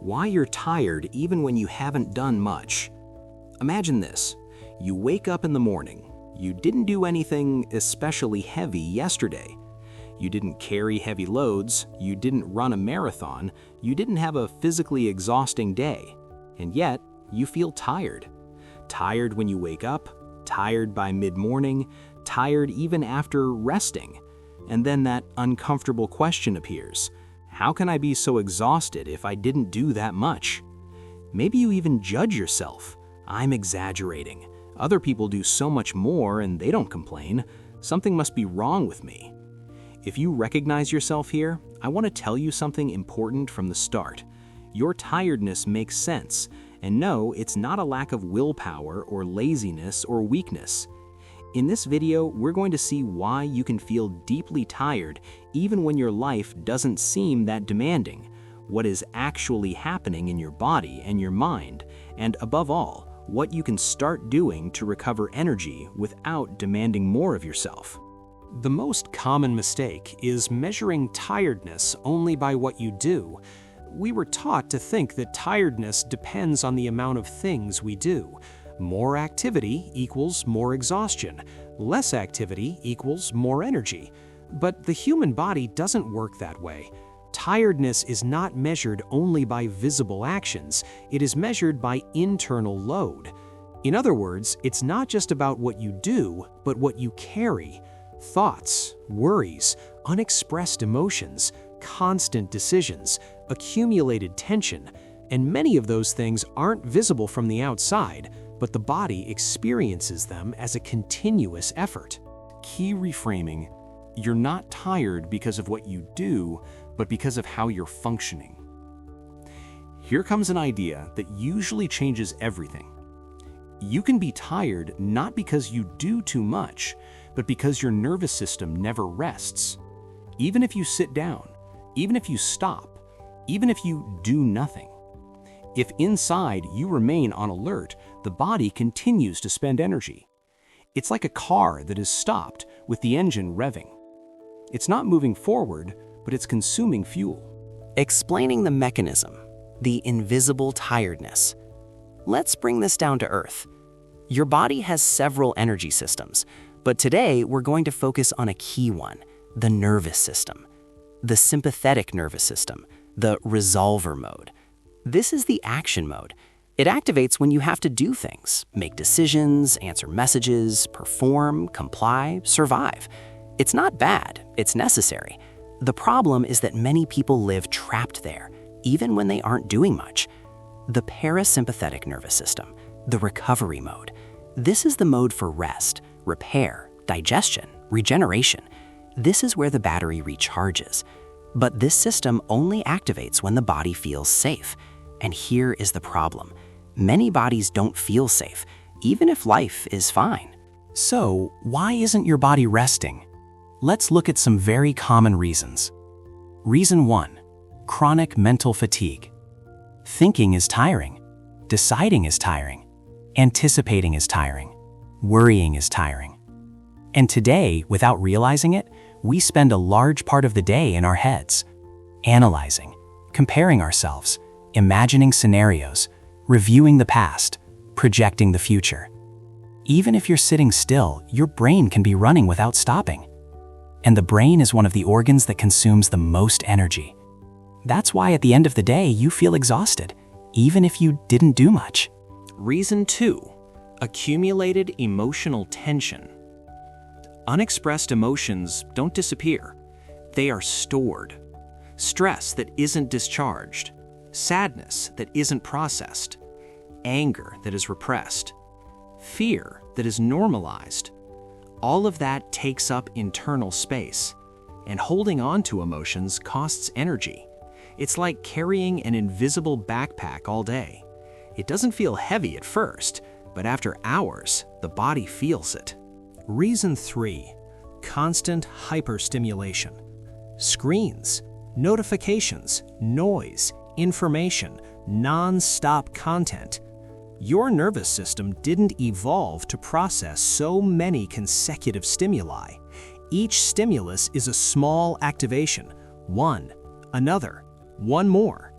Why you're tired even when you haven't done much. Imagine this. You wake up in the morning. You didn't do anything especially heavy yesterday. You didn't carry heavy loads. You didn't run a marathon. You didn't have a physically exhausting day. And yet, you feel tired. Tired when you wake up, tired by mid-morning, tired even after resting. And then that uncomfortable question appears. How can I be so exhausted if I didn't do that much? Maybe you even judge yourself. I'm exaggerating. Other people do so much more and they don't complain. Something must be wrong with me. If you recognize yourself here, I want to tell you something important from the start. Your tiredness makes sense, and no, it's not a lack of willpower or laziness or weakness. In this video, we're going to see why you can feel deeply tired even when your life doesn't seem that demanding, what is actually happening in your body and your mind, and above all, what you can start doing to recover energy without demanding more of yourself. The most common mistake is measuring tiredness only by what you do. We were taught to think that tiredness depends on the amount of things we do. More activity equals more exhaustion. Less activity equals more energy. But the human body doesn't work that way. Tiredness is not measured only by visible actions. It is measured by internal load. In other words, it's not just about what you do, but what you carry. Thoughts, worries, unexpressed emotions, constant decisions, accumulated tension, and many of those things aren't visible from the outside, but the body experiences them as a continuous effort. Key reframing: you're not tired because of what you do, but because of how you're functioning. Here comes an idea that usually changes everything. You can be tired not because you do too much, but because your nervous system never rests. Even if you sit down, even if you stop, even if you do nothing. If inside you remain on alert, the body continues to spend energy. It's like a car that is stopped with the engine revving. It's not moving forward, but it's consuming fuel. Explaining the mechanism, the invisible tiredness. Let's bring this down to earth. Your body has several energy systems, but today we're going to focus on a key one, the nervous system. The sympathetic nervous system, the resolver mode. This is the action mode. It activates when you have to do things, make decisions, answer messages, perform, comply, survive. It's not bad, it's necessary. The problem is that many people live trapped there, even when they aren't doing much. The parasympathetic nervous system, the recovery mode. This is the mode for rest, repair, digestion, regeneration. This is where the battery recharges. But this system only activates when the body feels safe. And here is the problem. Many bodies don't feel safe, even if life is fine. So, why isn't your body resting? Let's look at some very common reasons. Reason 1. Chronic mental fatigue. Thinking is tiring. Deciding is tiring. Anticipating is tiring. Worrying is tiring. And today, without realizing it, we spend a large part of the day in our heads, analyzing, comparing ourselves, imagining scenarios, reviewing the past, projecting the future. Even if you're sitting still, your brain can be running without stopping. And the brain is one of the organs that consumes the most energy. That's why at the end of the day, you feel exhausted, even if you didn't do much. Reason 2. Accumulated emotional tension. Unexpressed emotions don't disappear. They are stored. Stress that isn't discharged. Sadness that isn't processed. Anger that is repressed. Fear that is normalized. All of that takes up internal space. And holding on to emotions costs energy. It's like carrying an invisible backpack all day. It doesn't feel heavy at first, but after hours, the body feels it. Reason 3. Constant hyperstimulation. Screens, notifications, noise, information, non-stop content. Your nervous system didn't evolve to process so many consecutive stimuli. Each stimulus is a small activation. One, another, one more.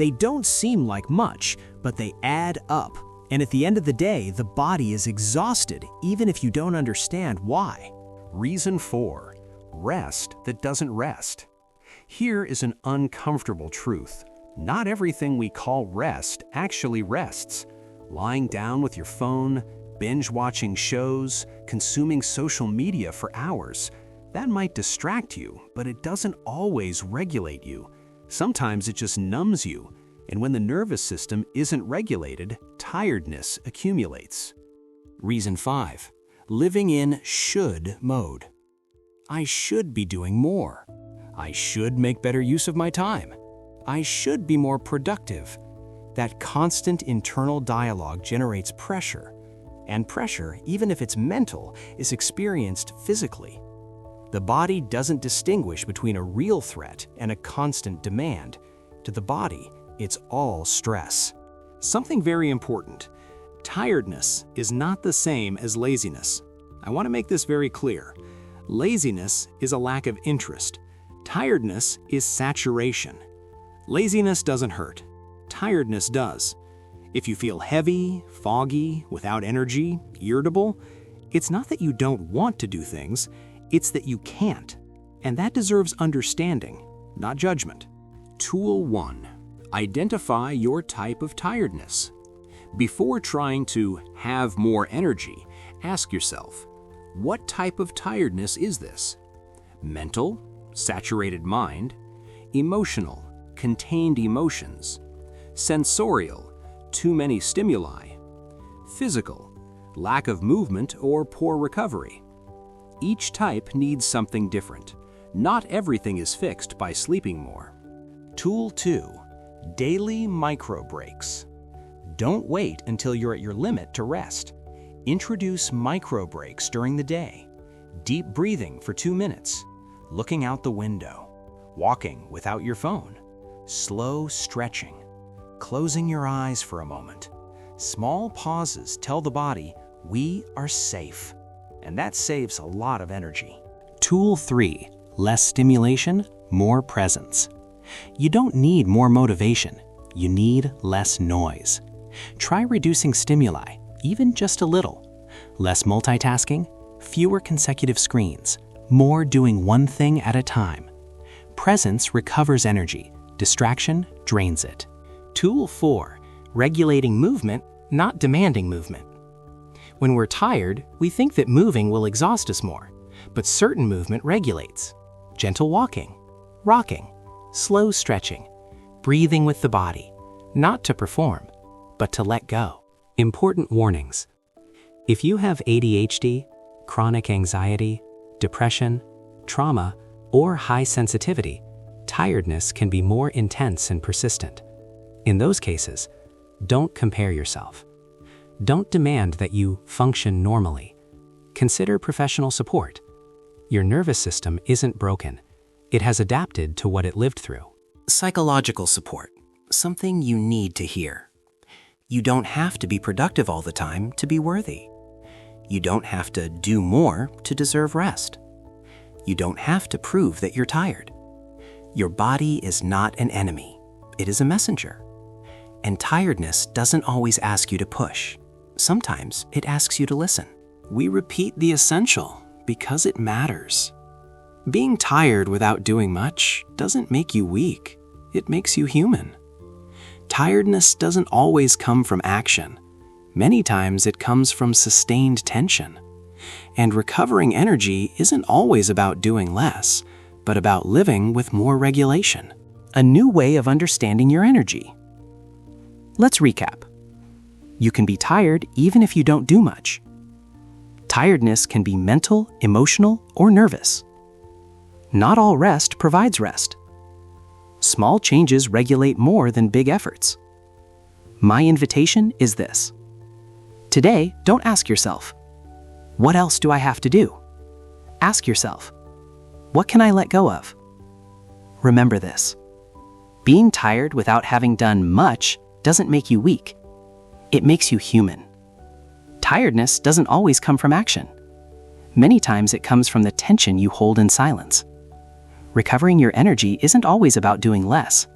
They don't seem like much, but they add up. And at the end of the day, the body is exhausted, even if you don't understand why. Reason 4. Rest that doesn't rest. Here is an uncomfortable truth. Not everything we call rest actually rests. Lying down with your phone, binge-watching shows, consuming social media for hours. That might distract you, but it doesn't always regulate you. Sometimes it just numbs you, and when the nervous system isn't regulated, tiredness accumulates. Reason 5. Living in should mode. I should be doing more. I should make better use of my time. I should be more productive. That constant internal dialogue generates pressure, and pressure, even if it's mental, is experienced physically. The body doesn't distinguish between a real threat and a constant demand. To the body, it's all stress. Something very important. Tiredness is not the same as laziness. I want to make this very clear. Laziness is a lack of interest. Tiredness is saturation. Laziness doesn't hurt. Tiredness does. If you feel heavy, foggy, without energy, irritable, it's not that you don't want to do things, it's that you can't. And that deserves understanding, not judgment. Tool 1. Identify your type of tiredness. Before trying to have more energy, ask yourself, what type of tiredness is this? Mental, saturated mind; emotional, contained emotions; sensorial, too many stimuli; physical, lack of movement or poor recovery. Each type needs something different. Not everything is fixed by sleeping more. Tool 2. Daily micro breaks. Don't wait until you're at your limit to rest. Introduce micro breaks during the day. Deep breathing for 2 minutes. Looking out the window. Walking without your phone. Slow stretching. Closing your eyes for a moment. Small pauses tell the body, we are safe. And that saves a lot of energy. Tool 3. Less stimulation, more presence. You don't need more motivation. You need less noise. Try reducing stimuli, even just a little. Less multitasking, fewer consecutive screens, more doing one thing at a time. Presence recovers energy. Distraction drains it. Tool 4. Regulating movement, not demanding movement. When we're tired, we think that moving will exhaust us more, but certain movement regulates. Gentle walking, rocking, slow stretching, breathing with the body, not to perform, but to let go. Important warnings. If you have ADHD, chronic anxiety, depression, trauma, or high sensitivity, tiredness can be more intense and persistent. In those cases, don't compare yourself. Don't demand that you function normally. Consider professional support. Your nervous system isn't broken. It has adapted to what it lived through. Psychological support. Something you need to hear. You don't have to be productive all the time to be worthy. You don't have to do more to deserve rest. You don't have to prove that you're tired. Your body is not an enemy. It is a messenger. And tiredness doesn't always ask you to push. Sometimes it asks you to listen. We repeat the essential because it matters. Being tired without doing much doesn't make you weak. It makes you human. Tiredness doesn't always come from action. Many times it comes from sustained tension. And recovering energy isn't always about doing less, but about living with more regulation. A new way of understanding your energy. Let's recap. You can be tired even if you don't do much. Tiredness can be mental, emotional, or nervous. Not all rest provides rest. Small changes regulate more than big efforts. My invitation is this. Today, don't ask yourself, what else do I have to do? Ask yourself, what can I let go of? Remember this. Being tired without having done much doesn't make you weak. It makes you human. Tiredness doesn't always come from action. Many times it comes from the tension you hold in silence. Recovering your energy isn't always about doing less.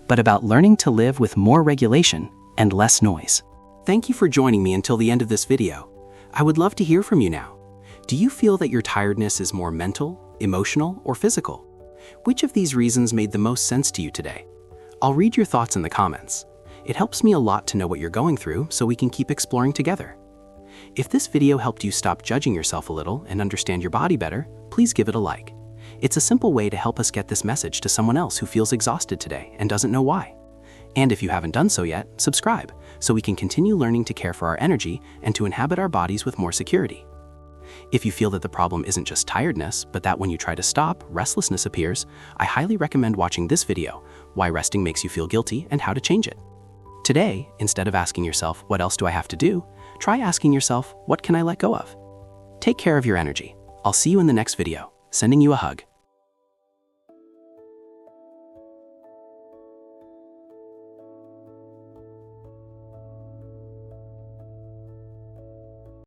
but about learning to live with more regulation and less noise. Thank you for joining me until the end of this video. I would love to hear from you now. Do you feel that your tiredness is more mental, emotional, or physical? Which of these reasons made the most sense to you today? I'll read your thoughts in the comments. It helps me a lot to know what you're going through so we can keep exploring together. If this video helped you stop judging yourself a little and understand your body better, please give it a like. It's a simple way to help us get this message to someone else who feels exhausted today and doesn't know why. And if you haven't done so yet, subscribe so we can continue learning to care for our energy and to inhabit our bodies with more security. If you feel that the problem isn't just tiredness, but that when you try to stop, restlessness appears, I highly recommend watching this video, Why Resting Makes You Feel Guilty and How to Change It. Today, instead of asking yourself, what else do I have to do? Try asking yourself, what can I let go of? Take care of your energy. I'll see you in the next video. Sending you a hug.